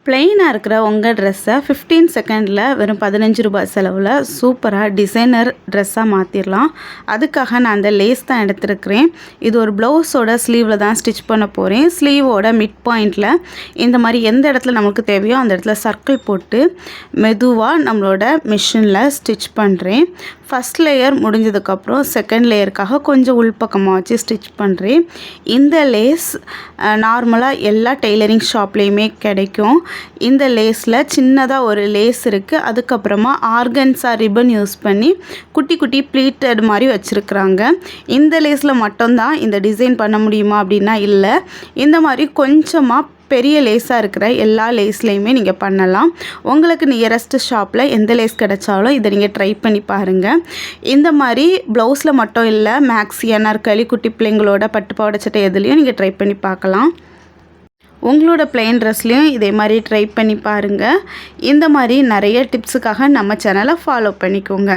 பிளெயினாக இருக்கிற உங்கள் ட்ரெஸ்ஸை 15 செகண்டில் வெறும் 15 ரூபாய் செலவில் சூப்பராக டிசைனர் ட்ரெஸ்ஸாக மாற்றிடலாம். அதுக்காக நான் அந்த லேஸ் தான் எடுத்துருக்கிறேன். இது ஒரு ப்ளவுஸோட ஸ்லீவில் தான் ஸ்டிச் பண்ண போகிறேன். ஸ்லீவோட மிட் பாயிண்டில் இந்த மாதிரி எந்த இடத்துல நமக்கு தேவையோ அந்த இடத்துல சர்க்கிள் போட்டு மெதுவாக நம்மளோட மிஷினில் ஸ்டிச் பண்ணுறேன். ஃபஸ்ட் லேயர் முடிஞ்சதுக்கப்புறம் செகண்ட் லேயருக்காக கொஞ்சம் உள்பக்கமாக வச்சு ஸ்டிச் பண்ணுறேன். இந்த லேஸ் நார்மலாக எல்லா டெய்லரிங் ஷாப்லேயுமே கிடைக்கும். இந்த லேஸில் சின்னதாக ஒரு லேஸ் இருக்குது. அதுக்கப்புறமா ஆர்கன்ஸா ரிப்பன் யூஸ் பண்ணி குட்டி குட்டி ப்ளீட்டட் மாதிரி வச்சுருக்குறாங்க. இந்த லேஸில் மட்டும்தான் இந்த டிசைன் பண்ண முடியுமா அப்படின்னா இல்லை. இந்த மாதிரி கொஞ்சமாக பெரிய லேஸாக இருக்கிற எல்லா லேஸ்லேயுமே நீங்கள் பண்ணலாம். உங்களுக்கு நியரஸ்ட் ஷாப்பில் எந்த லேஸ் கிடைச்சாலும் இதை நீங்கள் ட்ரை பண்ணி பாருங்கள். இந்த மாதிரி ப்ளவுஸில் மட்டும் இல்லை, மேக்ஸி, அனார்கலி, குட்டி பிள்ளைங்களோட பட்டு பாவாடை சட்டை எதுலேயும் நீங்கள் ட்ரை பண்ணி பார்க்கலாம். உங்களோட பிளெயின் ட்ரெஸ்லேயும் இதே மாதிரி ட்ரை பண்ணி பாருங்கள். இந்த மாதிரி நிறைய டிப்ஸுக்காக நம்ம சேனலை ஃபாலோ பண்ணிக்கோங்க.